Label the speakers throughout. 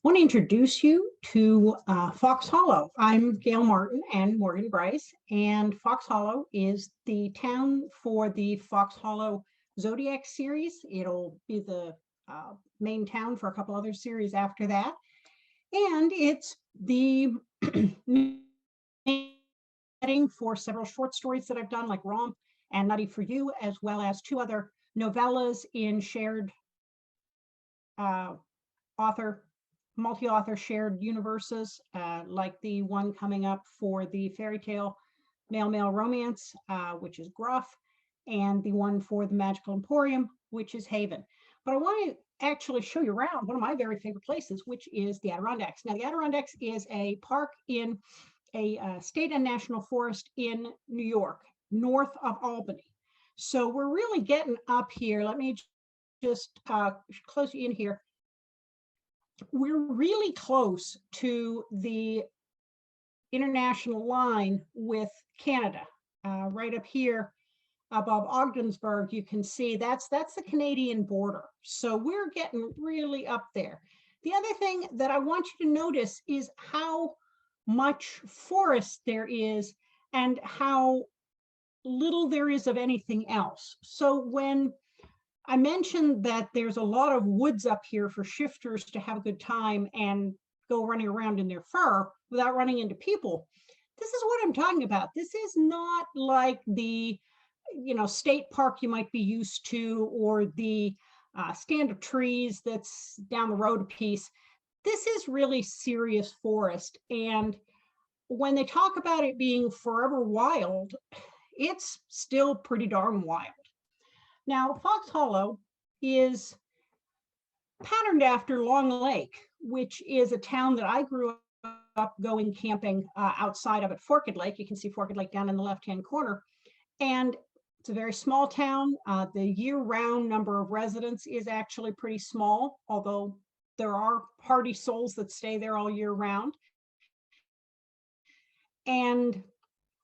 Speaker 1: want to introduce you to Fox Hollow. I'm Gail Martin and Morgan Brice, and Fox Hollow is the town for the Fox Hollow Zodiac series. It'll be the main town for a couple other series after that. And it's the setting for several short stories that I've done, like Romp and Nutty for You, as well as two other novellas in shared multi-author shared universes, like the one coming up for the fairy tale male-male romance, which is Gruff, and the one for the Magical Emporium, which is Haven. But I want to actually show you around one of my very favorite places, which is the Adirondacks. Now, the Adirondacks is a park in a state and national forest in New York, north of Albany. So we're really getting up here. Let me just close you in here. We're really close to the international line with Canada. Right up here above Ogdensburg, you can see that's the Canadian border. So we're getting really up there. The other thing that I want you to notice is how much forest there is and how little there is of anything else. So when I mentioned that there's a lot of woods up here for shifters to have a good time and go running around in their fur without running into people. This is what I'm talking about. This is not like the, state park you might be used to, or the stand of trees that's down the road a piece. This is really serious forest. And when they talk about it being forever wild, it's still pretty darn wild. Now, Fox Hollow is patterned after Long Lake, which is a town that I grew up going camping outside of at Forked Lake. You can see Forked Lake down in the left-hand corner. And it's a very small town. The year-round number of residents is actually pretty small, although there are hardy souls that stay there all year round. And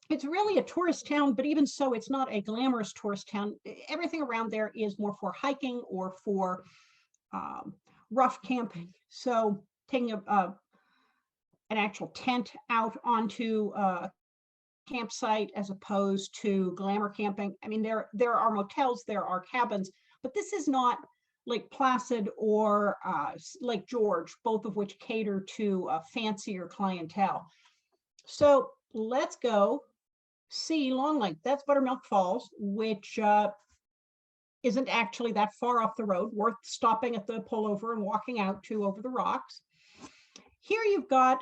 Speaker 1: it's really a tourist town, but even so, it's not a glamorous tourist town. Everything around there is more for hiking or for rough camping. So taking an actual tent out onto a campsite as opposed to glamour camping. I mean, there are motels, there are cabins, but this is not Lake Placid or Lake George, both of which cater to a fancier clientele. So let's go see Long Lake. That's Buttermilk Falls, which isn't actually that far off the road, worth stopping at the pullover and walking out to over the rocks. Here you've got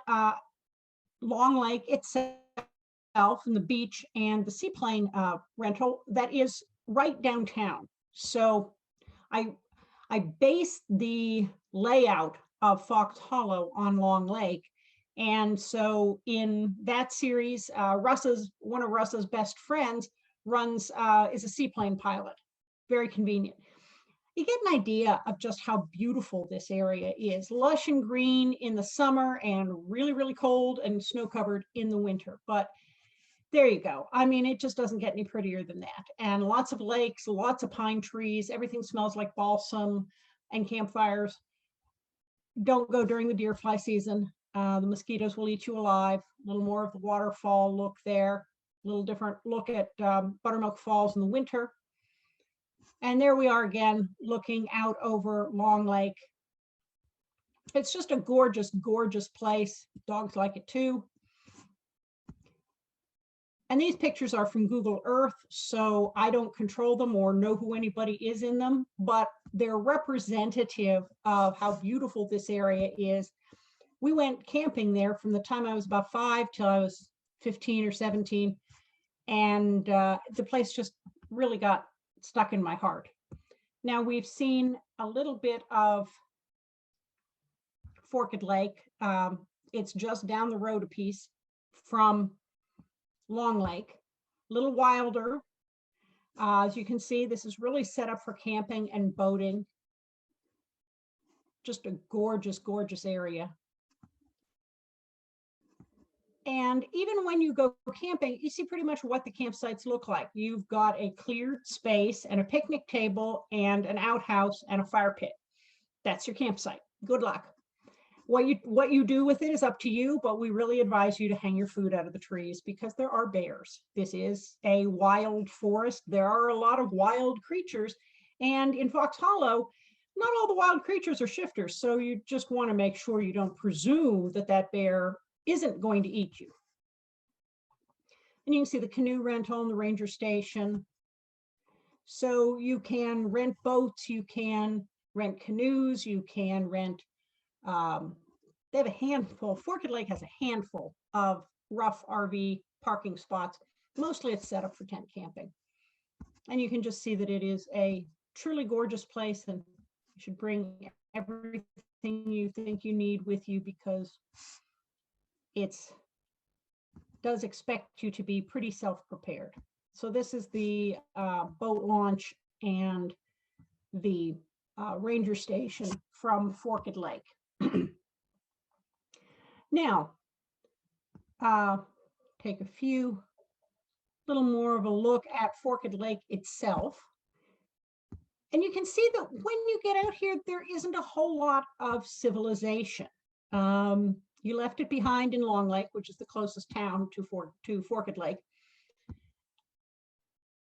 Speaker 1: Long Lake itself and the beach and the seaplane rental that is right downtown. So I based the layout of Fox Hollow on Long Lake. And so in that series, one of Russ's best friends is a seaplane pilot. Very convenient. You get an idea of just how beautiful this area is. Lush and green in the summer and really, really cold and snow covered in the winter. But there you go. I mean, it just doesn't get any prettier than that. And lots of lakes, lots of pine trees. Everything smells like balsam and campfires. Don't go during the deer fly season. The mosquitoes will eat you alive. A little more of the waterfall look there. A little different look at Buttermilk Falls in the winter. And there we are again, looking out over Long Lake. It's just a gorgeous, gorgeous place. Dogs like it too. And these pictures are from Google Earth, so I don't control them or know who anybody is in them, but they're representative of how beautiful this area is. We went camping there from the time I was about 5 till I was 15 or 17. And the place just really got stuck in my heart. Now we've seen a little bit of Forked Lake. It's just down the road a piece from Long Lake, a little wilder. As you can see, this is really set up for camping and boating. Just a gorgeous, gorgeous area. And even when you go camping, you see pretty much what the campsites look like. You've got a cleared space and a picnic table and an outhouse and a fire pit. That's your campsite. Good luck. What you do with it is up to you, but we really advise you to hang your food out of the trees because there are bears. This is a wild forest. There are a lot of wild creatures. And in Fox Hollow, not all the wild creatures are shifters. So you just want to make sure you don't presume that that bear isn't going to eat you. And you can see the canoe rental and the ranger station. So you can rent boats, you can rent canoes, you can rent, they have a handful, Forked Lake has a handful of rough RV parking spots. Mostly it's set up for tent camping. And you can just see that it is a truly gorgeous place, and you should bring everything you think you need with you because it does expect you to be pretty self-prepared. So this is the boat launch and the ranger station from Forked Lake. Now, take a little more of a look at Forked Lake itself. And you can see that when you get out here, there isn't a whole lot of civilization. You left it behind in Long Lake, which is the closest town to Forked Lake.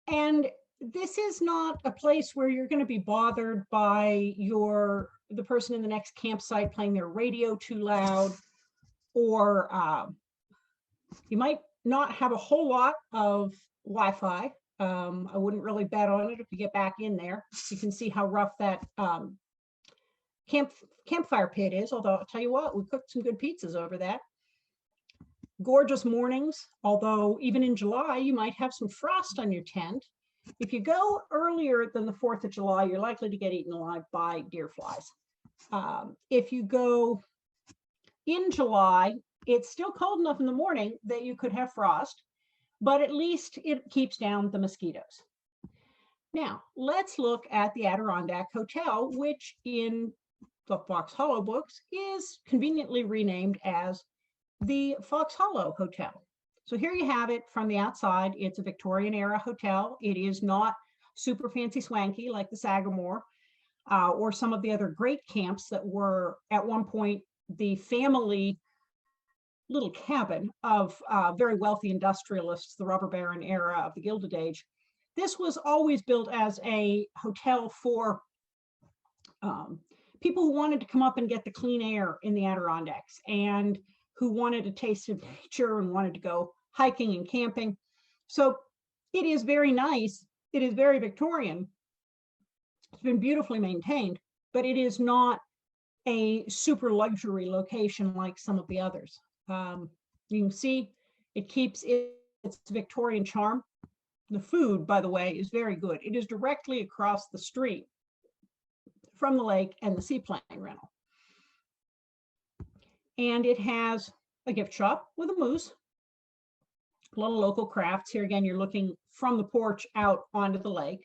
Speaker 1: And this is not a place where you're going to be bothered by the person in the next campsite playing their radio too loud, or you might not have a whole lot of Wi-Fi. I wouldn't really bet on it if you get back in there. You can see how rough that campfire pit is, although I'll tell you what, we cooked some good pizzas over that. Gorgeous mornings, although even in July, you might have some frost on your tent. If you go earlier than the 4th of July, you're likely to get eaten alive by deer flies. If you go in July, it's still cold enough in the morning that you could have frost, but at least it keeps down the mosquitoes. Now, let's look at the Adirondack Hotel, which in the Fox Hollow books is conveniently renamed as the Fox Hollow Hotel. So here you have it from the outside. It's a Victorian era hotel. It is not super fancy swanky like the Sagamore or some of the other great camps that were at one point the family little cabin of very wealthy industrialists, the Rubber Baron era of the Gilded Age. This was always built as a hotel for people who wanted to come up and get the clean air in the Adirondacks and who wanted a taste of nature and wanted to go hiking and camping. So it is very nice. It is very Victorian. It's been beautifully maintained, but it is not a super luxury location like some of the others. You can see it keeps its Victorian charm. The food, by the way, is very good. It is directly across the street from the lake and the seaplane rental. And it has a gift shop with a moose, a lot of local crafts. Here again, you're looking from the porch out onto the lake.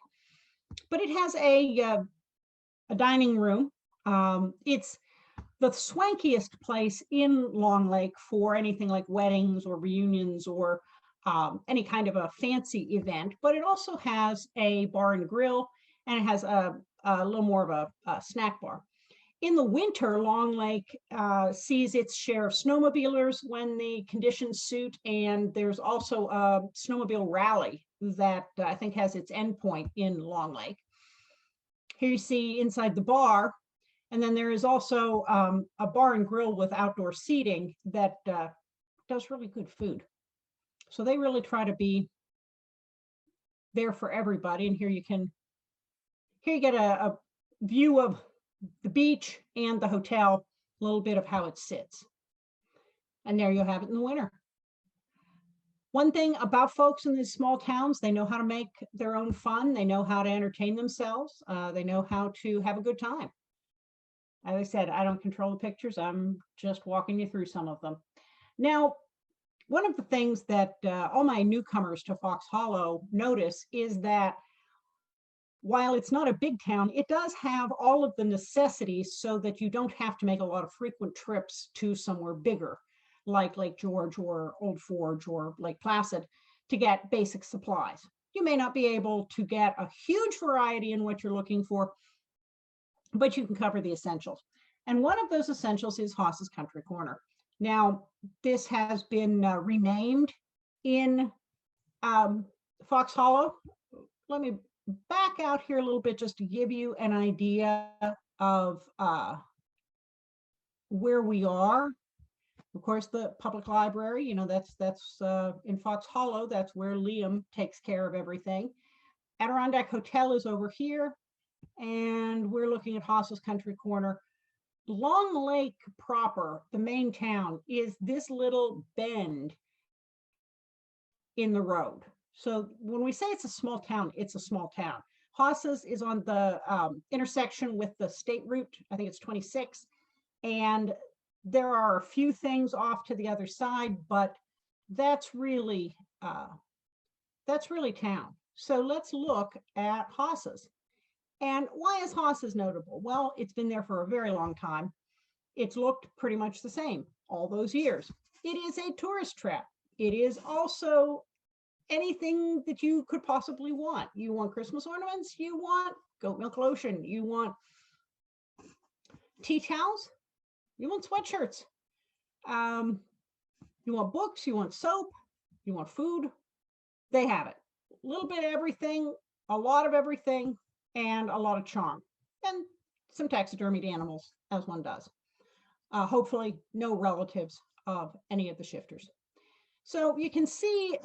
Speaker 1: But it has a dining room. It's the swankiest place in Long Lake for anything like weddings or reunions or any kind of a fancy event, but it also has a bar and grill, and it has a little more of a snack bar. In the winter, Long Lake sees its share of snowmobilers when the conditions suit, and there's also a snowmobile rally that I think has its endpoint in Long Lake. Here you see inside the bar, and then there is also a bar and grill with outdoor seating that does really good food. So they really try to be there for everybody. And here you get a view of the beach and the hotel, a little bit of how it sits. And there you have it in the winter. One thing about folks in these small towns, they know how to make their own fun. They know how to entertain themselves. They know how to have a good time. As I said, I don't control the pictures. I'm just walking you through some of them. Now, one of the things that all my newcomers to Fox Hollow notice is that while it's not a big town, it does have all of the necessities so that you don't have to make a lot of frequent trips to somewhere bigger, like Lake George or Old Forge or Lake Placid, to get basic supplies. You may not be able to get a huge variety in what you're looking for, but you can cover the essentials. And one of those essentials is Haas's Country Corner. Now, this has been renamed in Fox Hollow. Let me back out here a little bit just to give you an idea of where we are. Of course, the public library, you know, that's in Fox Hollow. That's where Liam takes care of everything. Adirondack Hotel is over here, and we're looking at Haas's Country Corner. Long Lake proper, the main town, is this little bend in the road. So when we say it's a small town, it's a small town. Haas's is on the intersection with the state route. I think it's 26. And there are a few things off to the other side, but that's really town. So let's look at Haas's. And why is Haas's notable? Well, it's been there for a very long time. It's looked pretty much the same all those years. It is a tourist trap. It is also anything that you could possibly want. You want Christmas ornaments, you want goat milk lotion, you want tea towels, you want sweatshirts, you want books, you want soap, you want food. They have it. A little bit of everything, a lot of everything, and a lot of charm, and some taxidermied animals, as one does. Hopefully no relatives of any of the shifters. So you can see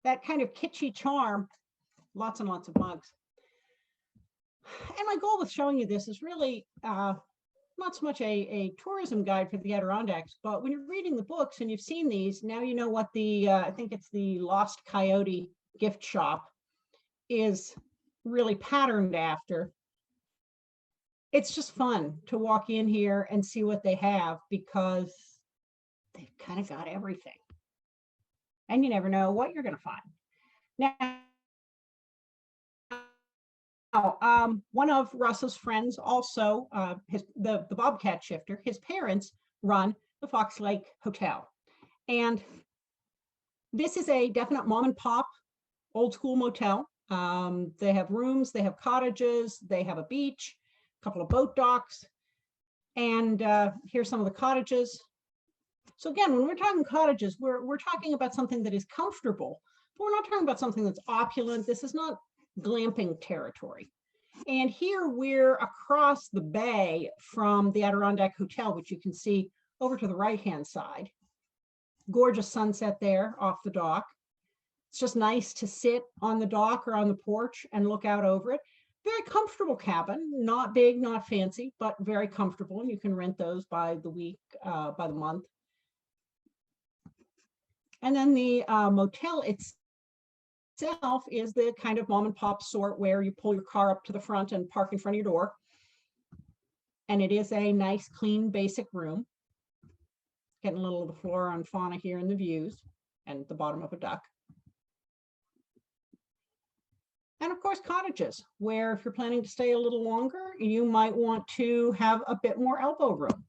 Speaker 1: that kind of kitschy charm, lots and lots of mugs. And my goal with showing you this is really not so much a tourism guide for the Adirondacks, but when you're reading the books and you've seen these, now you know what the, I think it's the Lost Coyote gift shop is really patterned after. It's just fun to walk in here and see what they have, because they've kind of got everything. And you never know what you're going to find. Now, one of Russ's friends, also the Bobcat shifter, his parents run the Fox Lake Hotel. And this is a definite mom and pop old school motel. They have rooms, they have cottages, they have a beach, a couple of boat docks. And here's some of the cottages. So again, when we're talking cottages, we're talking about something that is comfortable, but we're not talking about something that's opulent. This is not glamping territory. And here we're across the bay from the Adirondack Hotel, which you can see over to the right-hand side. Gorgeous sunset there off the dock. It's just nice to sit on the dock or on the porch and look out over it. Very comfortable cabin, not big, not fancy, but very comfortable. And you can rent those by the week, by the month. And then the motel itself is the kind of mom and pop sort where you pull your car up to the front and park in front of your door. And it is a nice, clean, basic room. Getting a little of the flora and fauna here in the views and the bottom of a duck. And of course, cottages, where if you're planning to stay a little longer, you might want to have a bit more elbow room.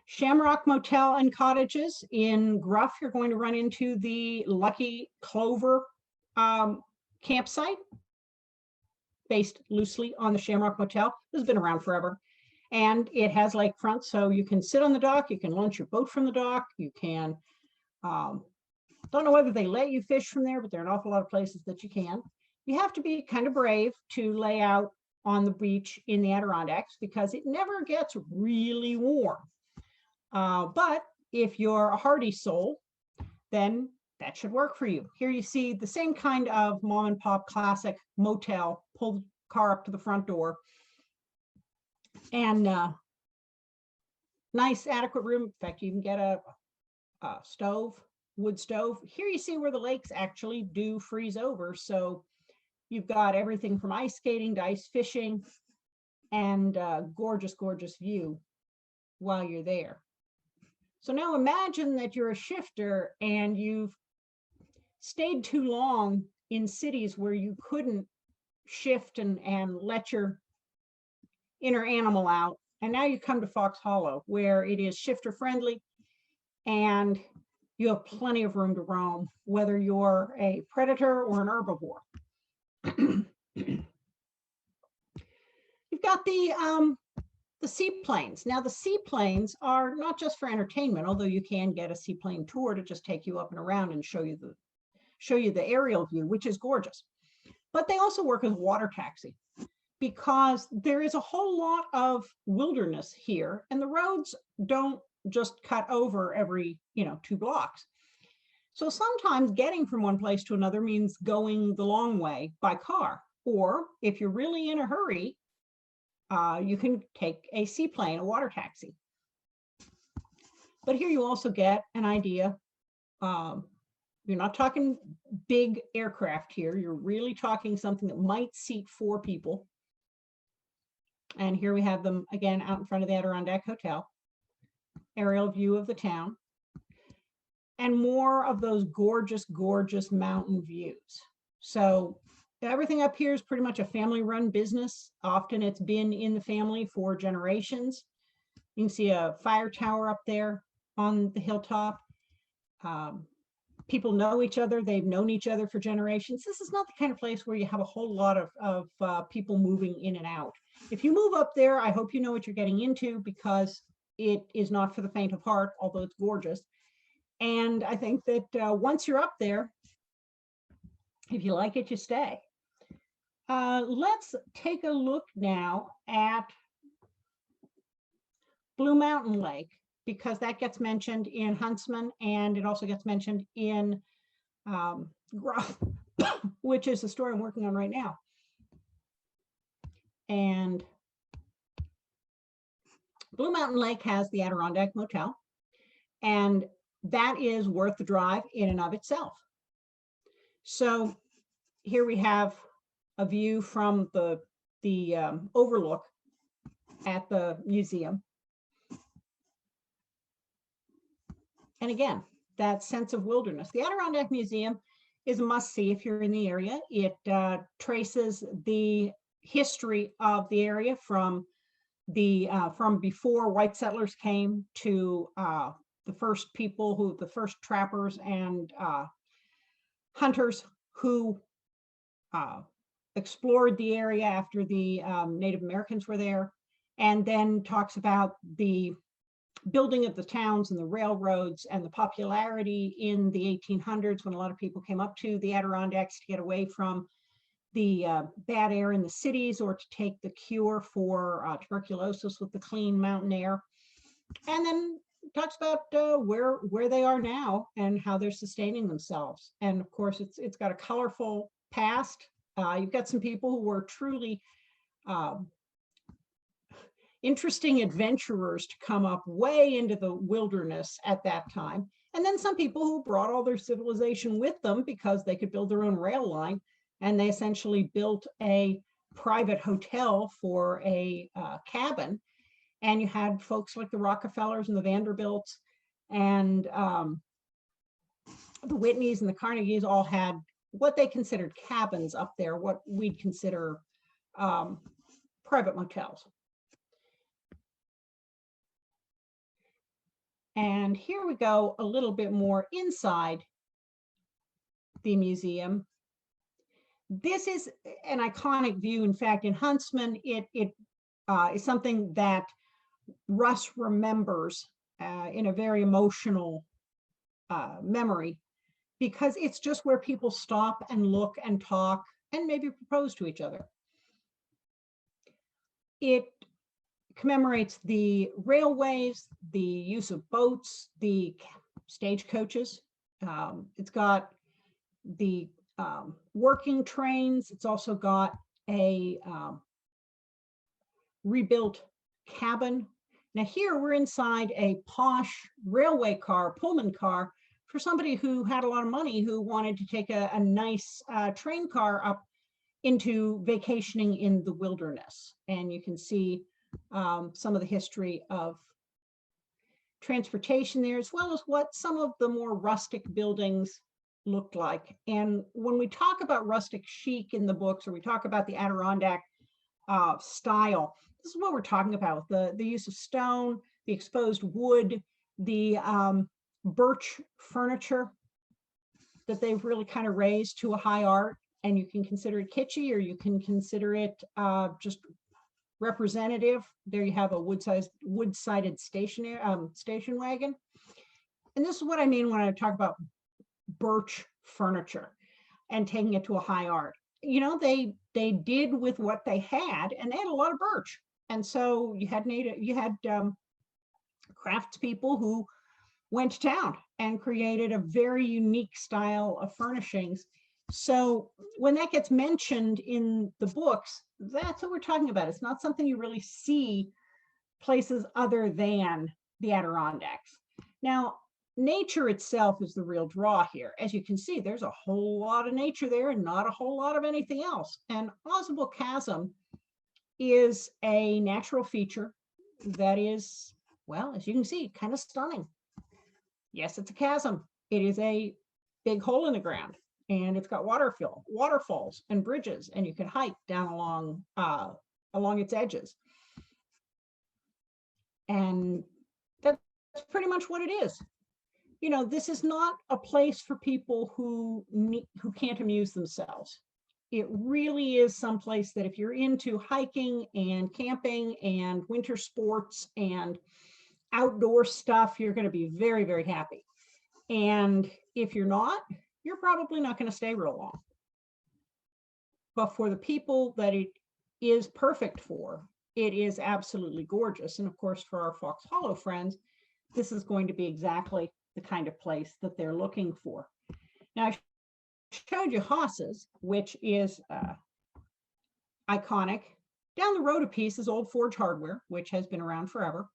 Speaker 1: Shamrock Motel and Cottages in Gruff, you're going to run into the Lucky Clover campsite, based loosely on the Shamrock Motel. This has been around forever. And it has lakefront, so you can sit on the dock, you can launch your boat from the dock, you can, don't know whether they let you fish from there, but there are an awful lot of places that you can. You have to be kind of brave to lay out on the beach in the Adirondacks because it never gets really warm. But if you're a hardy soul, then that should work for you. Here you see the same kind of mom and pop classic motel, pull the car up to the front door, and nice adequate room. In fact, you can get a stove, wood stove. Here you see where the lakes actually do freeze over. So you've got everything from ice skating to ice fishing, and gorgeous, gorgeous view while you're there. So now imagine that you're a shifter and you've stayed too long in cities where you couldn't shift and let your inner animal out. And now you come to Fox Hollow, where it is shifter friendly and you have plenty of room to roam, whether you're a predator or an herbivore. You've got the seaplanes. Now the seaplanes are not just for entertainment, although you can get a seaplane tour to just take you up and around and show you the aerial view, which is gorgeous. But they also work as a water taxi because there is a whole lot of wilderness here, and the roads don't just cut over every 2 blocks. So sometimes getting from one place to another means going the long way by car, or if you're really in a hurry, you can take a seaplane, a water taxi. But here you also get an idea. You're not talking big aircraft here. You're really talking something that might seat 4 people. And here we have them again out in front of the Adirondack Hotel. Aerial view of the town. And more of those gorgeous, gorgeous mountain views. So everything up here is pretty much a family-run business. Often it's been in the family for generations. You can see a fire tower up there on the hilltop. People know each other. They've known each other for generations. This is not the kind of place where you have a whole lot of people moving in and out. If you move up there, I hope you know what you're getting into, because it is not for the faint of heart, although it's gorgeous. And I think that once you're up there, if you like it, you stay. Let's take a look now at Blue Mountain Lake, because that gets mentioned in Huntsman, and it also gets mentioned in Gruff, which is the story I'm working on right now. And Blue Mountain Lake has the Adirondack Motel, and that is worth the drive in and of itself. So here we have a view from the overlook at the museum. And again, that sense of wilderness. The Adirondack Museum is a must-see if you're in the area. It traces the history of the area from before white settlers came to the first people, the first trappers and hunters who explored the area after the Native Americans were there, and then talks about the building of the towns and the railroads and the popularity in the 1800s, when a lot of people came up to the Adirondacks to get away from the bad air in the cities, or to take the cure for tuberculosis with the clean mountain air. And then talks about where they are now and how they're sustaining themselves. And of course, it's got a colorful past. You've got some people who were truly interesting adventurers to come up way into the wilderness at that time. And then some people who brought all their civilization with them because they could build their own rail line. And they essentially built a private hotel for a cabin. And you had folks like the Rockefellers and the Vanderbilts and the Whitneys and the Carnegies all had what they considered cabins up there, what we'd consider private motels. And here we go a little bit more inside the museum. This is an iconic view. In fact, in Huntsman, it is something that Russ remembers in a very emotional memory, because it's just where people stop and look and talk and maybe propose to each other. It commemorates the railways, the use of boats, the stagecoaches. It's got the working trains. It's also got a rebuilt cabin. Now here we're inside a posh railway car, Pullman car, for somebody who had a lot of money, who wanted to take a nice train car up into vacationing in the wilderness. And you can see some of the history of transportation there, as well as what some of the more rustic buildings looked like. And when we talk about rustic chic in the books, or we talk about the Adirondack style, this is what we're talking about: the use of stone, the exposed wood, the birch furniture that they've really kind of raised to a high art. And you can consider it kitschy, or you can consider it just representative. There you have a wood-sided station wagon. And this is what I mean when I talk about birch furniture and taking it to a high art. You know, they did with what they had, and they had a lot of birch. And so you had craftspeople who went to town and created a very unique style of furnishings. So when that gets mentioned in the books, that's what we're talking about. It's not something you really see places other than the Adirondacks. Now, nature itself is the real draw here. As you can see, there's a whole lot of nature there and not a whole lot of anything else. And Ausable Chasm is a natural feature that is, well, as you can see, kind of stunning. Yes, it's a chasm. It is a big hole in the ground, and it's got waterfalls and bridges, and you can hike down along its edges. And that's pretty much what it is. You know, this is not a place for people who can't amuse themselves. It really is someplace that if you're into hiking and camping and winter sports and outdoor stuff, you're going to be very, very happy. And if you're not, you're probably not going to stay real long. But for the people that it is perfect for, it is absolutely gorgeous. And of course, for our Fox Hollow friends, this is going to be exactly the kind of place that they're looking for. Now, I showed you Haas's, which is iconic. Down the road a piece is Old Forge Hardware, which has been around forever.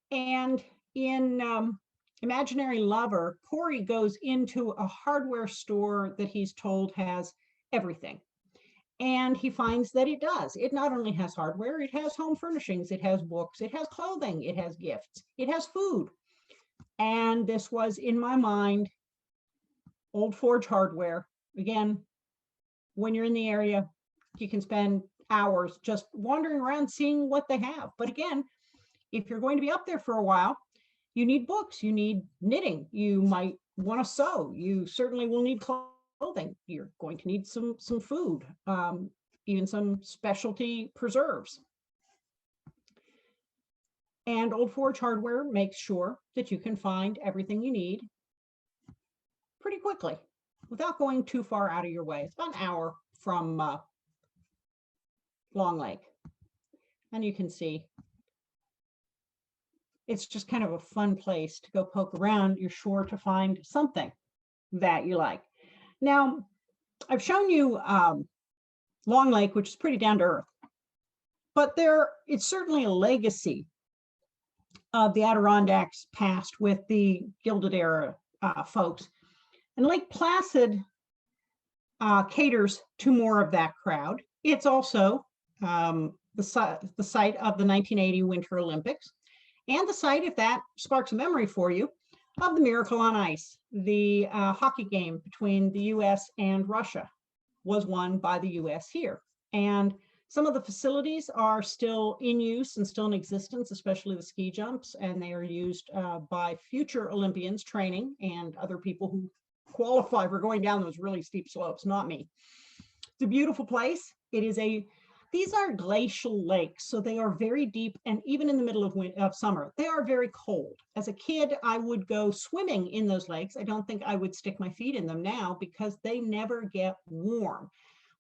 Speaker 1: And in Imaginary Lover, Corey goes into a hardware store that he's told has everything. And he finds that it does. It not only has hardware, it has home furnishings, it has books, it has clothing, it has gifts, it has food. And this was, in my mind, Old Forge Hardware. Again, when you're in the area, you can spend hours just wandering around seeing what they have. But again, if you're going to be up there for a while, you need books, you need knitting, you might want to sew, you certainly will need clothing, you're going to need some food, even some specialty preserves. And Old Forge Hardware makes sure that you can find everything you need pretty quickly without going too far out of your way. It's about an hour from Long Lake. And you can see it's just kind of a fun place to go poke around. You're sure to find something that you like. Now, I've shown you Long Lake, which is pretty down to earth, but it's certainly a legacy of the Adirondacks past with the Gilded Era folks. And Lake Placid caters to more of that crowd. It's also the site of the 1980 Winter Olympics, and the site, if that sparks a memory for you, of the Miracle on Ice. The hockey game between the US and Russia was won by the US here. And some of the facilities are still in use and still in existence, especially the ski jumps, and they are used by future Olympians training and other people who qualify for going down those really steep slopes, not me. It's a beautiful place. These are glacial lakes, so they are very deep, and even in the middle of summer, they are very cold. As a kid, I would go swimming in those lakes. I don't think I would stick my feet in them now because they never get warm.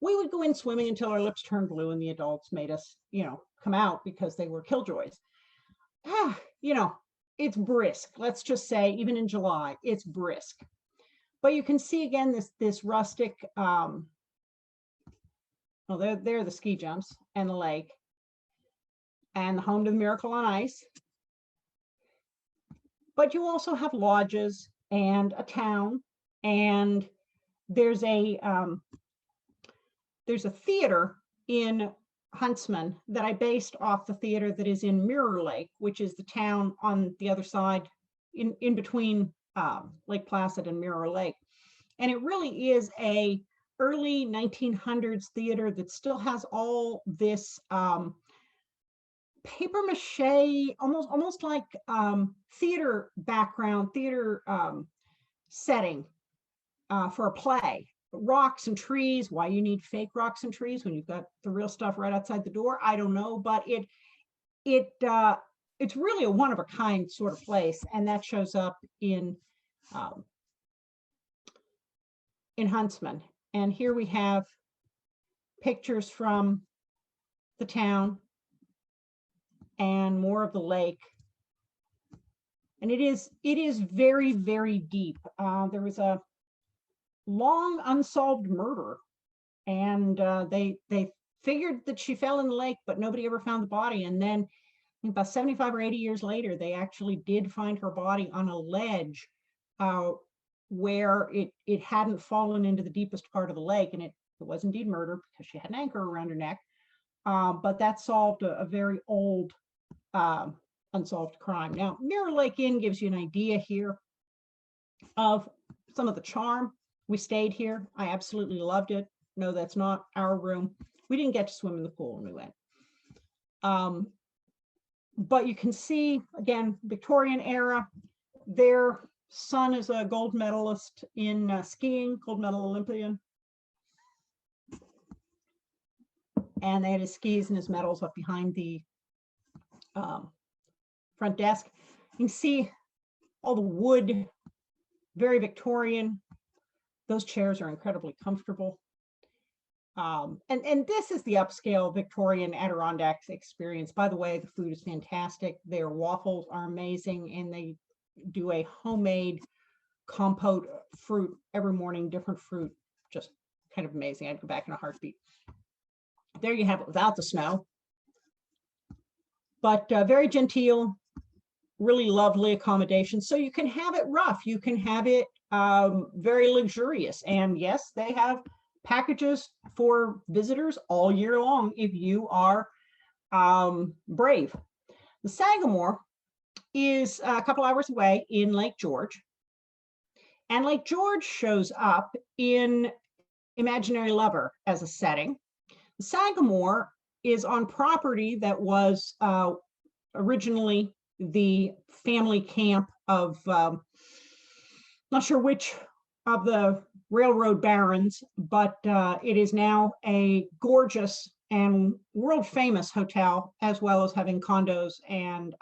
Speaker 1: We would go in swimming until our lips turned blue and the adults made us, come out because they were killjoys. It's brisk. Let's just say, even in July, it's brisk. But you can see again this rustic, there are the ski jumps and the lake and the home to the Miracle on Ice. But you also have lodges and a town, and there's a theater in Huntsman that I based off the theater that is in Mirror Lake, which is the town on the other side in between Lake Placid and Mirror Lake. And it really is a early 1900s theater that still has all this paper mache, almost like theater background, theater setting for a play. rocks and trees. Why you need fake rocks and trees when you've got the real stuff right outside the door, I don't know, but it's really a one of a kind sort of place, and that shows up in Huntsman. And here we have pictures from the town and more of the lake. And it is very, very deep. There was a long unsolved murder, and they figured that she fell in the lake, but nobody ever found the body. And then I think about 75 or 80 years later, they actually did find her body on a ledge where it hadn't fallen into the deepest part of the lake, and it was indeed murder because she had an anchor around her neck. But that solved a very old unsolved crime. Now, Mirror Lake Inn gives you an idea here of some of the charm. We stayed here. I absolutely loved it. No, that's not our room. We didn't get to swim in the pool when we went. But you can see, again, Victorian era. Their son is a gold medalist in skiing, gold medal Olympian. And they had his skis and his medals up behind the front desk. You can see all the wood, very Victorian. Those chairs are incredibly comfortable. And this is the upscale Victorian Adirondacks experience. By the way, the food is fantastic. Their waffles are amazing, and they do a homemade compote fruit every morning, different fruit, just kind of amazing. I'd go back in a heartbeat. There you have it without the snow. But very genteel, really lovely accommodation. So you can have it rough, you can have it very luxurious. And yes, they have packages for visitors all year long if you are brave. The Sagamore is a couple hours away in Lake George. And Lake George shows up in Imaginary Lover as a setting. The Sagamore is on property that was originally the family camp of, not sure which of the railroad barons, but it is now a gorgeous and world famous hotel, as well as having condos and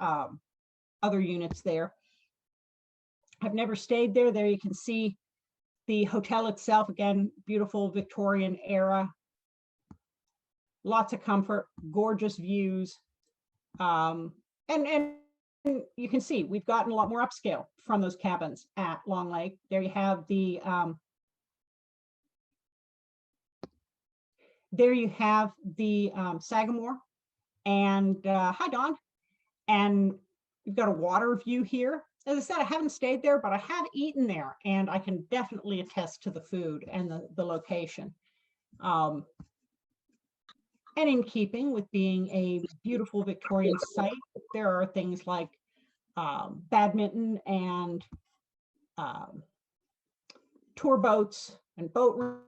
Speaker 1: other units there. I've never stayed there. There you can see the hotel itself, again, beautiful Victorian era. Lots of comfort, gorgeous views. And you can see we've gotten a lot more upscale from those cabins at Long Lake. There you have the Sagamore, and hi Dawn. And you've got a water view here. As I said, I haven't stayed there, but I have eaten there, and I can definitely attest to the food and the location. And in keeping with being a beautiful Victorian site, there are things like badminton and tour boats and boat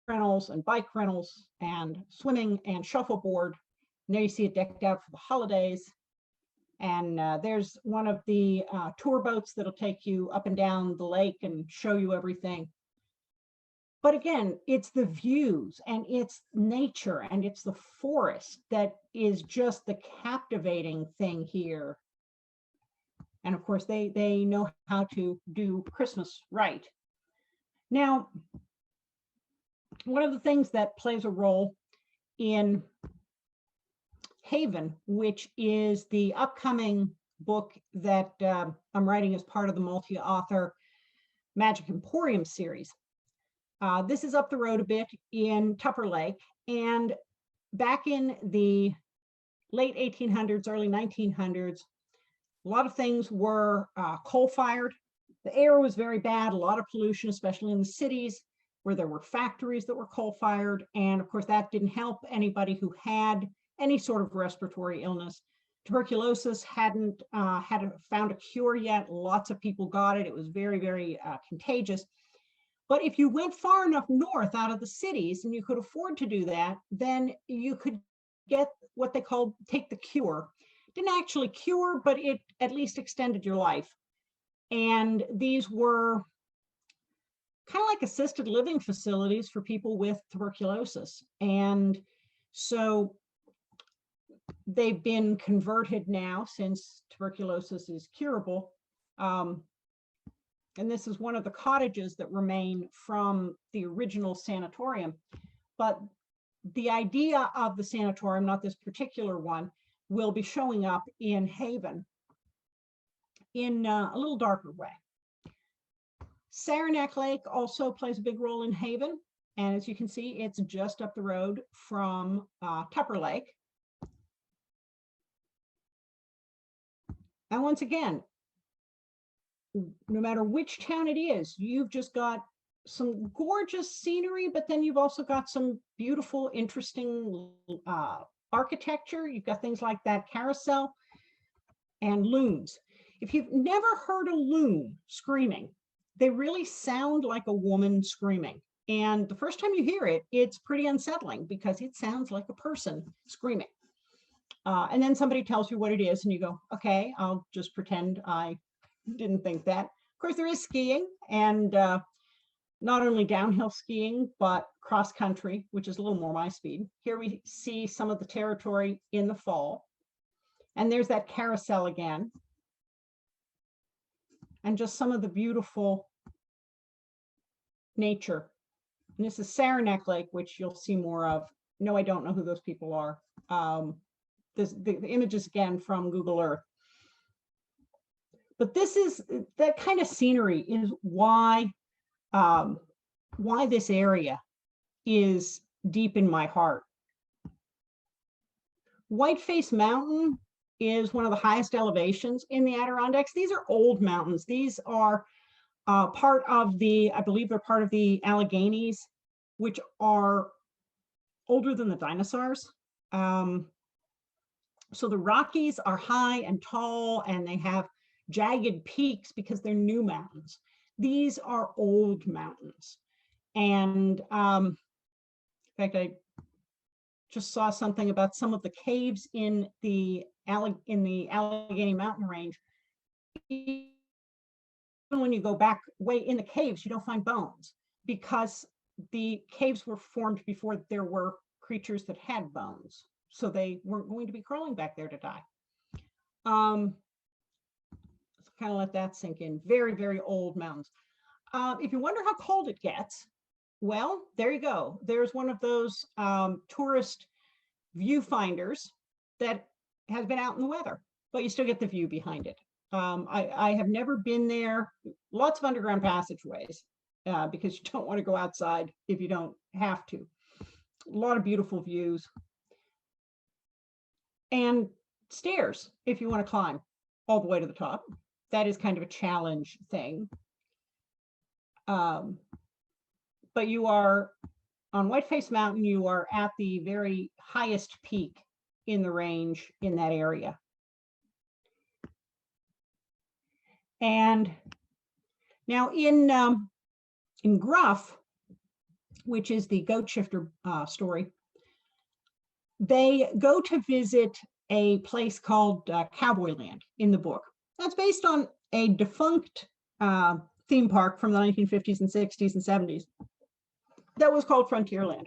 Speaker 1: rentals and bike rentals and swimming and shuffleboard. And there you see it decked out for the holidays. And there's one of the tour boats that'll take you up and down the lake and show you everything. But again, it's the views and it's nature and it's the forest that is just the captivating thing here. And of course, they know how to do Christmas right. Now, one of the things that plays a role in Haven, which is the upcoming book that I'm writing as part of the multi-author Magic Emporium series. This is up the road a bit in Tupper Lake, and back in the late 1800s, early 1900s, a lot of things were coal-fired. The air was very bad, a lot of pollution, especially in the cities where there were factories that were coal-fired. And of course, that didn't help anybody who had any sort of respiratory illness. Tuberculosis hadn't found a cure yet. Lots of people got it. It was very, very contagious. But if you went far enough north out of the cities and you could afford to do that, then you could get what they called take the cure. Didn't actually cure, but it at least extended your life. And these were kind of like assisted living facilities for people with tuberculosis. And so they've been converted now, since tuberculosis is curable. And this is one of the cottages that remain from the original sanatorium. But the idea of the sanatorium, not this particular one, will be showing up in Haven in a little darker way. Saranac Lake also plays a big role in Haven. And as you can see, it's just up the road from Tupper Lake. And once again, no matter which town it is, you've just got some gorgeous scenery, but then you've also got some beautiful, interesting architecture. You've got things like that carousel and loons. If you've never heard a loon screaming, they really sound like a woman screaming. And the first time you hear it, it's pretty unsettling because it sounds like a person screaming. And then somebody tells you what it is and you go, okay, I'll just pretend I didn't think that. Of course, there is skiing, and not only downhill skiing, but cross country, which is a little more my speed. Here we see some of the territory in the fall. And there's that carousel again. And just some of the beautiful nature. And this is Saranac Lake, which you'll see more of. No, I don't know who those people are. The images again from Google Earth. But this is, that kind of scenery is why this area is deep in my heart. Whiteface Mountain is one of the highest elevations in the Adirondacks. These are old mountains. These are part of the, I believe they're part of the Alleghenies, which are older than the dinosaurs. So the Rockies are high and tall, and they have jagged peaks because they're new mountains. These are old mountains. And in fact, I just saw something about some of the caves in the Allegheny Mountain range. Even when you go back way in the caves, you don't find bones because the caves were formed before there were creatures that had bones. So they weren't going to be crawling back there to die. Kind of let that sink in. Very, very old mountains. If you wonder how cold it gets, well, there you go. There's one of those tourist viewfinders that has been out in the weather, but you still get the view behind it. I have never been there. Lots of underground passageways because you don't want to go outside if you don't have to. A lot of beautiful views. And stairs if you want to climb all the way to the top. That is kind of a challenge thing. But you are on Whiteface Mountain, you are at the very highest peak in the range in that area. And now in Gruff, which is the goat shifter story, they go to visit a place called Cowboy Land in the book. That's based on a defunct theme park from the 1950s and 60s and 70s that was called Frontierland.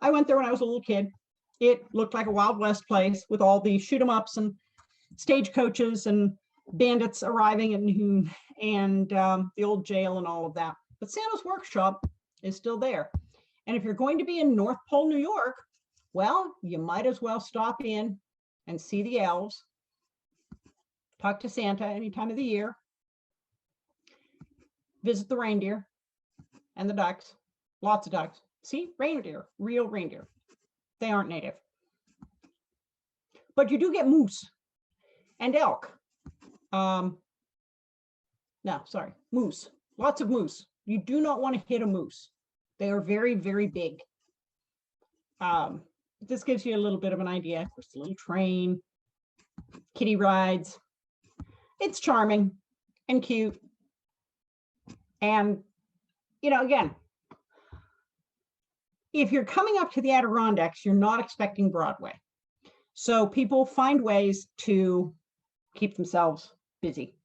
Speaker 1: I went there when I was a little kid. It looked like a Wild West place with all the shoot 'em ups and stagecoaches and bandits arriving at noon and the old jail and all of that. But Santa's Workshop is still there. And if you're going to be in North Pole, New York, well, you might as well stop in and see the elves, talk to Santa any time of the year, visit the reindeer and the ducks, lots of ducks. See, reindeer, real reindeer. They aren't native. But you do get moose and elk. No, sorry, moose, lots of moose. You do not want to hit a moose. They are very, very big. This gives you a little bit of an idea. Of course, a little train, kiddie rides. It's charming and cute. And, you know, again, if you're coming up to the Adirondacks, you're not expecting Broadway. So people find ways to keep themselves busy.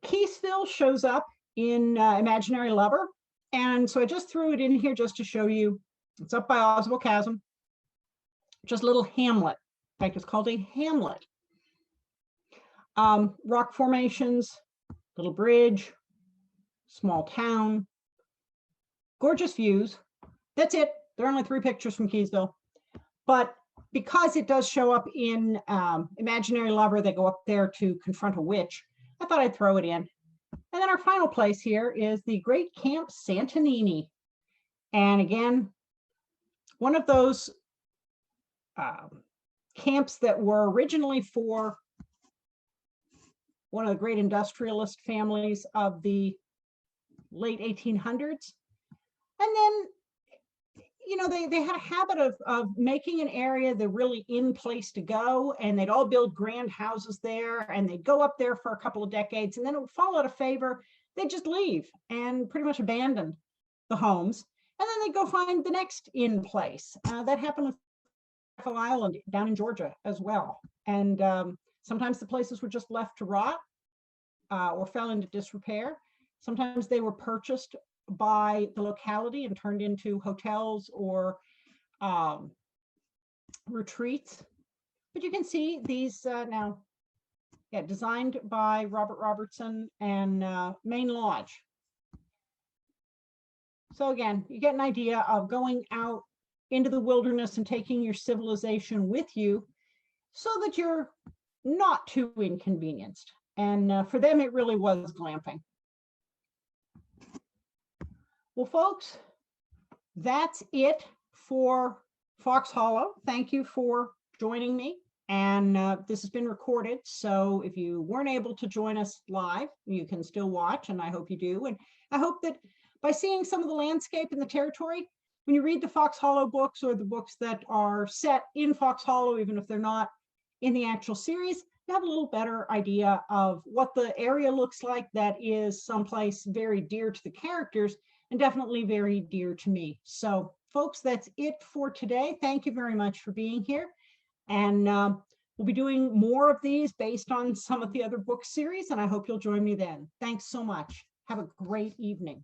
Speaker 1: Keithville shows up in Imaginary Lover. And so I just threw it in here just to show you. It's up by Oswald Chasm, just a little hamlet. In fact, it's called a hamlet. Rock formations, little bridge, small town, gorgeous views. That's it. There are only 3 pictures from Keysville. But because it does show up in Imaginary Lover, they go up there to confront a witch, I thought I'd throw it in. And then our final place here is the Great Camp Santanini. And again, one of those camps that were originally for one of the great industrialist families of the late 1800s. And then, you know, they had a habit of making an area the really in place to go, and they'd all build grand houses there, and they'd go up there for a couple of decades, and then it would fall out of favor. They'd just leave and pretty much abandon the homes, and then they'd go find the next in place. That happened with Jekyll Island down in Georgia as well. And sometimes the places were just left to rot or fell into disrepair. Sometimes they were purchased by the locality and turned into hotels or retreats. But you can see these now, yeah, designed by Robert Robertson and Maine Lodge. So again, you get an idea of going out into the wilderness and taking your civilization with you so that you're not too inconvenienced. And for them, it really was glamping. Well, folks, that's it for Fox Hollow. Thank you for joining me. And this has been recorded. So if you weren't able to join us live, you can still watch, and I hope you do. And I hope that by seeing some of the landscape and the territory, when you read the Fox Hollow books or the books that are set in Fox Hollow, even if they're not in the actual series, you have a little better idea of what the area looks like that is someplace very dear to the characters and definitely very dear to me. So folks, that's it for today. Thank you very much for being here. And we'll be doing more of these based on some of the other book series, and I hope you'll join me then. Thanks so much. Have a great evening.